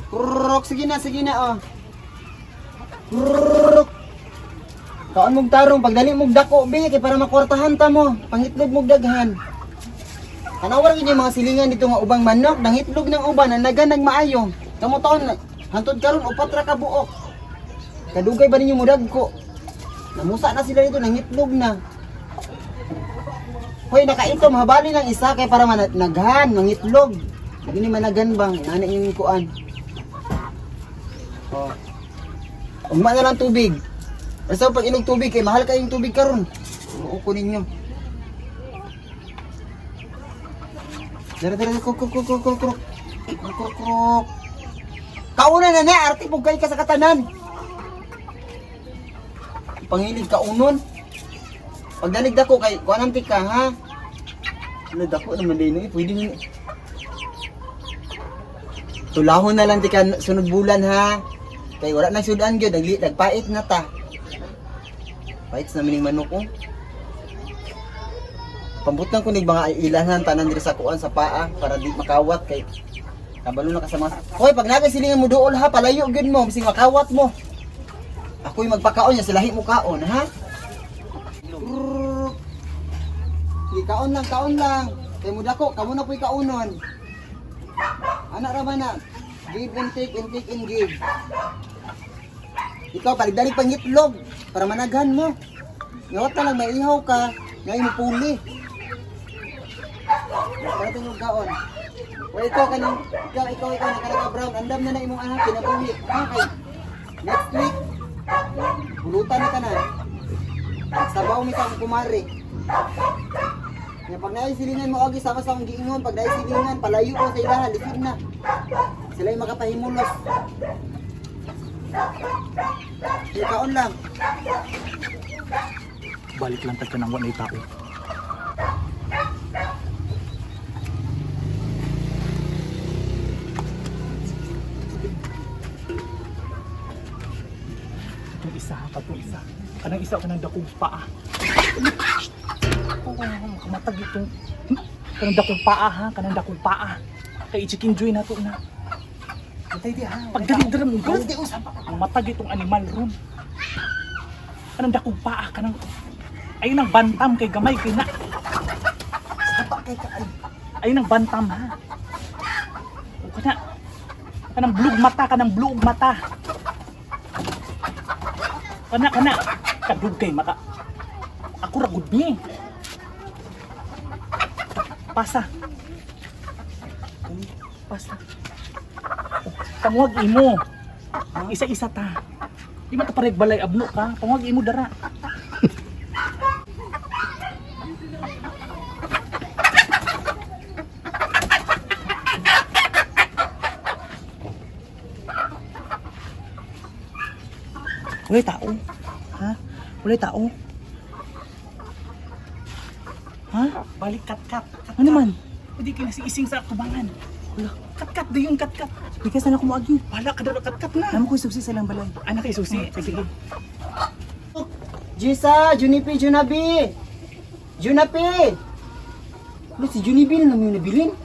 Kruk, sige na, oh. Kruk. Kaon mong tarong, pagdali mong dako, be, kay para makwartahan ta mo. Pangitlog mong daghan. Kanawar gid yung mga silingan dito nga ubang manok, nang itlog ng uban, ang naganag maayo. Kamo taon, hantod karon upat ra ka buok. Kadugay ba ninyo mudag ko? Namusa na sila dito, nang itlog na. Hoy, nakaitom, habali ng isa kay para managhan, mangitlog. Gini managan bang, nana yung kuan. Oh. Ugma na lang tubig. Basta pag inog tubig, kay mahal kayong tubig karon. Uuko ninyo. Dara, kruk. Kaunan na na, arte po kayo ka sa katanan. Pangilig kaunon. Pagdalig dako kay kuan ang tika ha. Ano dako naman din eh, pwede ni. Tulahon na lang tika sunod bulan ha. Kay wala nang sudan gyud, nagpait na ta. Pait na mining manok ko. Pambutan ko nig mga ilahan tanan diri sa kuan sa paa para di makawat kay kabalo na kasama. Hoy, pag naga silingan mo duol ha, palayo gyud mo bising makawat mo. Ako'y magpakaon niya, silahi mo kaon ha. Di kaon lang. Kay mo dako, kamo na po'y kaunon. Anak ra man na. Give and take and give. Ikaw paligdali pangitlog para managhan mo. Ngawat ka lang maihaw ka, ngay mo puli. Para tingog kaon. O ikaw nakalaga brown, andam na imong anak kinabuhi. Okay. Next week, bulutan na ka na. Sabaw mi ka kumari. Nga pag naay silingan mo agi sama sa akong giingon, pag naay silingan palayo ko sa ilahan, lipid na. Sila yung makapahimulos. Ikaon lang. Balik lang tagka ng wanay tao. Itong isa. Kanang isa kanang dakong paa. Kamatag itong kanang dakong paa. Kay chicken joy na to na. Antay di ha. Pagdali-dali mo gas. Ang matag itong animal ron. Kanang dakong paa kanang ay nang bantam kay gamay kay na. Ay nang bantam ha. O kanang blue mata. Kana kadugay maka. Ako ra gud ni. Pasa. Tangwag imo. Isa-isa ta. Di man ta pareg balay abno ka. Tangwag imo dara. Walay tao. Ha? Walay tao. Ha? Balik kat. Ano man? Pwede ka ising sa kubangan. Wala. Kat di yung kat. Di ka sana kumuagi. Wala ka dala kat na. Alam ko susi sa lang balay. Anak kay susi. Sige. Jisa, Junipi. Ano si Junipi na naman yung nabilin?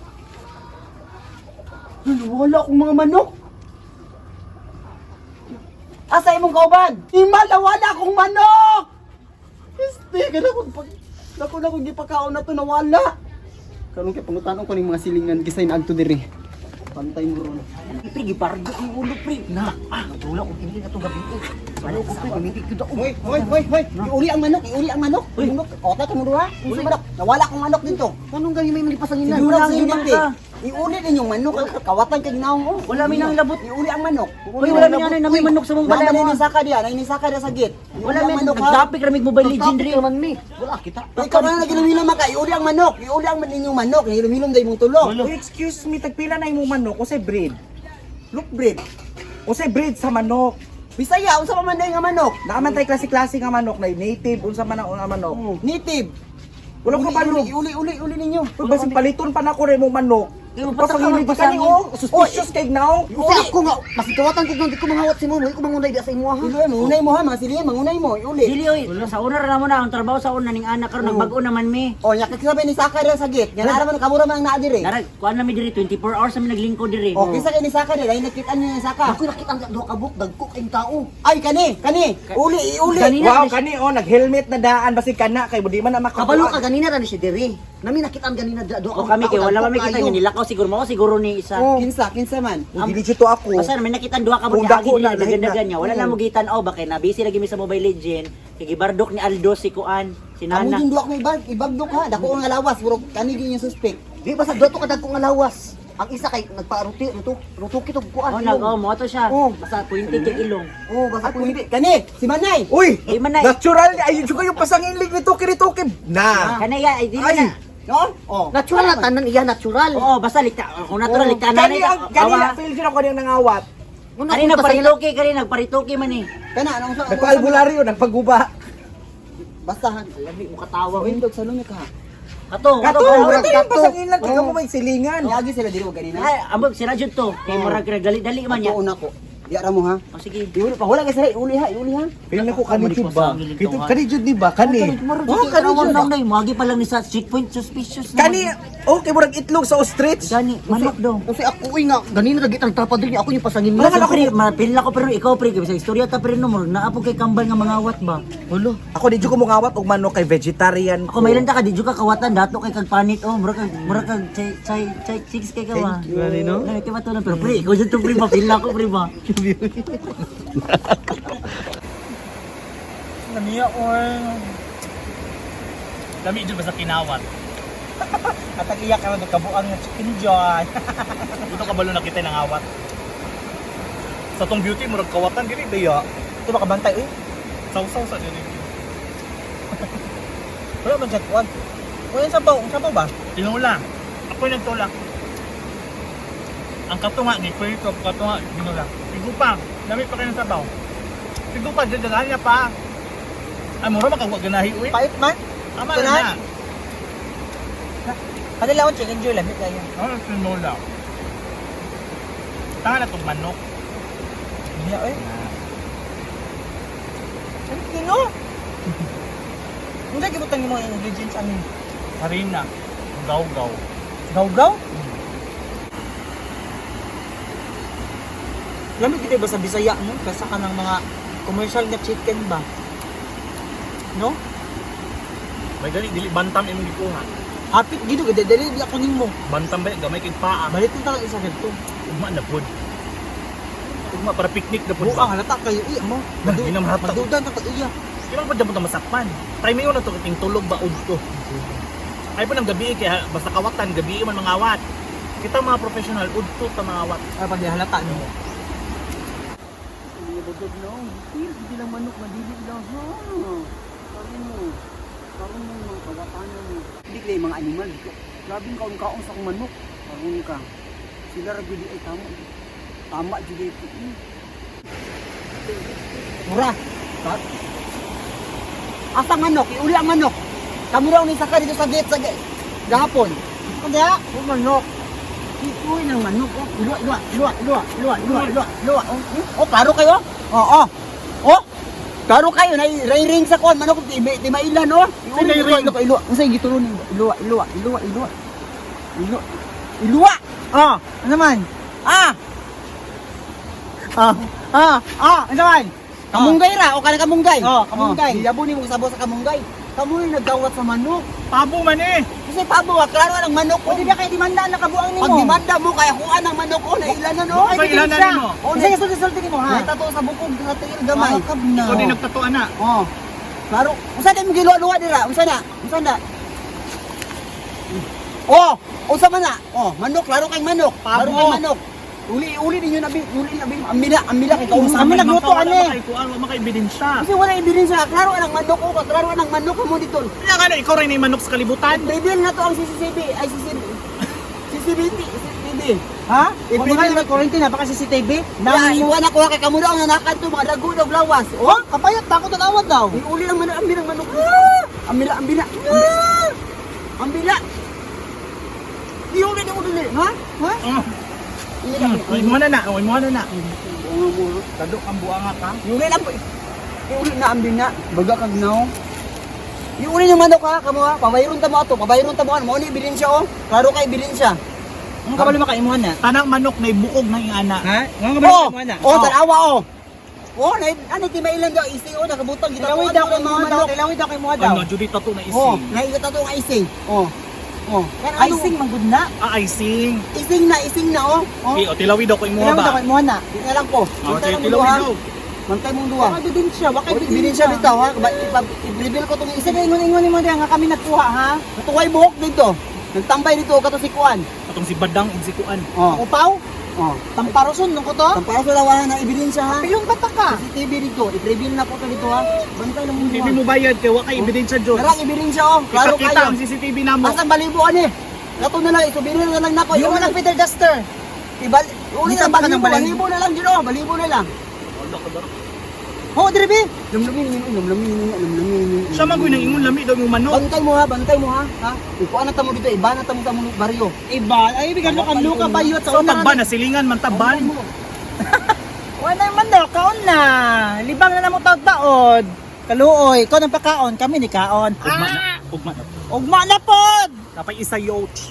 Wala akong mga manok. Asa imong kauban? Himala, wala akong manok! Este, Dako na kung gipakaon na to nawala. Karon kay pangutanon ko ning mga silingan gisay na adto diri. Pantay mo ron. Pre, gibargo yung ulo, pre. Na, natulak ko hindi na itong gabi. Ano ko, pre, pamitig ko daw. Hoy! Iuli ang manok. Manok. Ota ka mo duha. Unsa manok? Nawala akong manok dito. Anong gani may malipas ang inan? Siguro Wala ang si inan Junipi. ka. Iuli din yung manok. Kawatan kag naong. Wala mi nang labot. Iuli ang manok. Uy, wala mi na may manok sa mong balay Wala mo. ni saka diya, nay ni saka diya sa gate. Wala mi nagtapik ramig mobile legendary man mi. Wala kita. Ikaw na nagilom-hilom maka. Iuli ang manok. Iuli ang ninyong manok. Nagilom-hilom dai mong tulog. Uy, excuse me, tagpila na imong manok o say breed. Look bread. O say breed sa manok. Bisaya, unsa pa man day nga manok? Nakamantay klase-klase nga manok na native unsa man ang manok. Native. Wala ka balog. Uli ninyo. Pag basing paliton pa na ko rin mo manok. Kaya mo pataka Papangili ka ni oh, suspicious kay now. Kasi ako nga, mas kawatan ko di ko mangawat si mo, hindi ko mangunay di sa imo ha. Iluoy, mangunay mo ha, mga siliyan, mangunay mo, iuli. Dili oy, sa una ra mo na ang trabaho sa una ning anak karon nagbago naman mi. O, nakikisabay ni Saka rin sa gate. Yan araman, kamura man ang naa diri. Narag kuan na mi diri 24 hours na mi naglingkod diri. O, kisa kay ni Saka rin, ay nakitaan niya ni Saka. Ako nakita ang duha ka buk, dagko kayong tao. Ay, kani, uli, iuli. Wow, kani oh, nag-helmet na daan basi kana kay di man na Kabalo ka makabuan. ganina ra ni si Diri. Nami nakita ang ganina duha O kami kay wala man mi kita nga nilakaw siguro mo siguro ni isa. Kinsa man. Dili to ako. Basta may nakita duha ka Kung mga dako agi na, na lahit na. ganda niya. Wala na mo gitan oh bakay na busy lagi mi sa Mobile Legend. Kay gibardok ni Aldo si Kuan, si Amo Nana. din duwa ko ibagdok ha. Dako nga lawas, bro. Kani gyud yung suspect. Di ba sa duha to ka dagko nga lawas. Ang isa kay ruto kitog kuan. Oh nag mo to siya. Oh. Basta 20 kay ilong. Oh, basta At hindi, kani, si Manay. Uy, Di man na. natural ay juga yung pasangilig nito kiri-tukib na. Kanaya ay dili Ay. na. No? Oh. natural na tanan iya natural. Oo, basta likta. Kung natural likta na Kani ang feel siya ko yung nangawat. Kani nagparituki, kani nagparituki man eh. Kana anong sa Nagpaalbularyo, nagpaguba. Basta ha. Labi mo katawa. Windog sa lumik ha. Kato, Kato, murag ito yung kato. pasangilan kay kamo may silingan. Niagi sila diri og ganina. Ay, ambog sila jud to. Kay murag dali-dali man niya. Tuon ako. Di ara mo ha. O sige. Iuli pa wala kay sila, iuli ha. Pili na ko kani jud ba? Kani jud di ba? Kani. Oh, kani jud lang nay, magi pa lang ni sa checkpoint suspicious. Kani, oh, kay murag itlog sa ostrich. Gani, manok daw. Kasi ako nga ganina ra gitang trapa diri ako yung pasangin mo. Wala pre, mapil ako pero ikaw pre, sa istorya ta pre no, murag naapog kay kambal nga mangawat ba. Ulo. Ako di jud ko mungawat og manok kay vegetarian. Ako maylan ta ka di jud ka kawatan dato kay kag panit oh, murag kag chay chicks kay ka ba. Gani no? Ay, kay matunan pero pre, ikaw jud to pre ba, pil ako pre ba. Namiya or dami dyan ba sa kinawat? At ang iyak ka na kabuang nga chicken joy. Ito kabalo na kita ng awat. Sa tong beauty, murag kawatan diri daya. Ito ba kabantay eh? Sausaw sa diri. Wala man chat one. Wala sabaw ba? Tinula. Ako yung nagtula. Ang katunga ni Puerto, katunga, ginula. Pigo pa. Dami pa kayo ng sabaw. Pigo pa, dyan niya pa. Ay, mura makagwa ganahi, uy. Pait man. Tama Ito na na. na. Kanila ko chicken joy lamit kayo. Ano yung tinula? Tanga na itong manok. Niya eh. Ano kino? Hindi gibutang yung mga ingredients ano? Harina. Gaw-gaw. Gaw-gaw? Lamit kita ba sa Bisaya mo? Kasa ka ng mga commercial na chicken ba? No? May gali, dili bantam imong gikuha. Hapit gino, dali di ako nimo. Bantam ba, gamay kay paa. Balik na talaga isa dito. Ugma na pod. Ugma para picnic na pod. Buang halata kayo iya mo. Hindi na mahata. Madudan ta iya. Di ba dyan po masakpan? Try mo yun na ito, kating tulog ba udto. Ay po ng gabi, kaya basta kawatan, gabi man mga awat. Kita mga professional, udto ta mga awat. Ay pag halata nimo. Hindi lang manok madili lang ha. Sabi mo. Karon mo mga kawatanan mo. Hindi kay mga animal. Grabing kaon-kaon sa akong manok. Karon ka. Sila ra gyud ay tama. Tama jud ito. Mura. Asa manok? Iuli ang manok. Kamu raw ni saka dito sa gate sa gahapon. Kaya, manok. Ikuy ng manok. Luwa. Oh, klaro kayo? Oo. Oh. Klaro kayo na ring sa kon manok di mailan oh. Iuli ilo. Unsay gitulon ni Iluwa. Ah, ano man? Ano man? Kamunggay ra o kana kamunggay? Oh, kamunggay. Yabo ni mo sabaw sa kamunggay. Kamu yung nagdawat sa manok. Pabo man eh! Kasi pabo, klaro ang manok ko. Hindi kay demanda na kabuang nimo. Pag demanda mo kaya kuan ang manok ko na ilanan no. Sa ilanan mo. O sige, sulti nimo ha. Tato sa bukog sa tingil gamay. Na. Ikaw din nagtatuan na. Oh. Klaro. Unsa din mo giluwa dira? Unsa na? Oh, unsa man na? Oh, manok, klaro kay manok. Klaro kay manok. Uli ninyo nabi, ambila kay kaum. Amin nagluto ani. Wala makay ebidensya. Kasi wala ebidensya, klaro ang manok ko, klaro ang manok mo dito. Kaya nga na, ikaw rin yung manok sa kalibutan. Reveal na to ang CCTV, ay CCTV. Ha? I-reveal na quarantine napaka CCTV. Na iwan ako kay kamulo ang nanakan to mga dago daw lawas. Oh, kapayat ba ako tatawad daw? Iuli ang manok. Ambila. iuli na mo dili. Ha? Ha? Imo na na, imo na na. Oo mo. Kado kang buanga ka. Iuli lang po. Iuli na ambin na. Baga kag now. Iuli yung manok ha, kamo ha. Pabayron ta mo ato, pabayron ta mo. Mao ni ebidensya oh. Klaro ka ebidensya. Ang kabalo makaimuhan na. Tanang manok na ibukog na yung ana. Ha? Ang Oh, kabalo makaimuhan na. oh, tanawa oh. Oh, ano ti mailan daw isi oh nakabutang kita. Tilawid daw kay mga daw, tilawid daw kay mga daw. Ano, Judy tato na Oh, ising. naikot ato nga icing. Oh. Oh. Icing man gud na. Icing. Ising na oh. Oh. Okay, o tilawid daw ko imo Tilawid daw ba? kay mga na. Di na lang ko. Oh, Mantay mong tilawid duha. daw. Mantay mong duha. Wa ebidensya, wa kay Oh, ebidensya bitaw ha. I-reveal ko tong Isa isa. na ingon mo diyan nga kami nagkuha ha. Natuway buhok dito. Nagtambay dito kato si Kuan. Atong si Badang ug si Kuan. Oh. Upaw, Oh. tamparoson nung ko to. Tampara sa lawahan ng ebidensya ha. Pilong bata ka. CCTV dito. I-reveal na ko to dito ha. Bantay lang mong Hindi duha. mo bayad kay wa kay ebidensya jud. Narang ebidensya oh. Klaro Kita kayo. ang CCTV namo. Asang balibuan eh. Kato na lang. Isubirin na lang nako. Yung walang feather duster. Ibal. Uli Dito na pa ka ng balibo. balibo. Balibo na lang dito. Balibo na lang. Ho, Dribi. Lumlamin. Siya magoy nang ingon lami daw yung manok. Bantay mo ha. Ha? Ikuan na tamo dito. Iba na tamo sa mong baryo. Iba, ay bigan lo kan luka bayot sa So una. tagban na silingan man taban. Wala man daw kaon na. Libang na namo taod-taod. Kaluoy, ko nang pakaon, kami ni kaon. Ugma na. Ugma na. Ugma na pod. Napay isa yacht.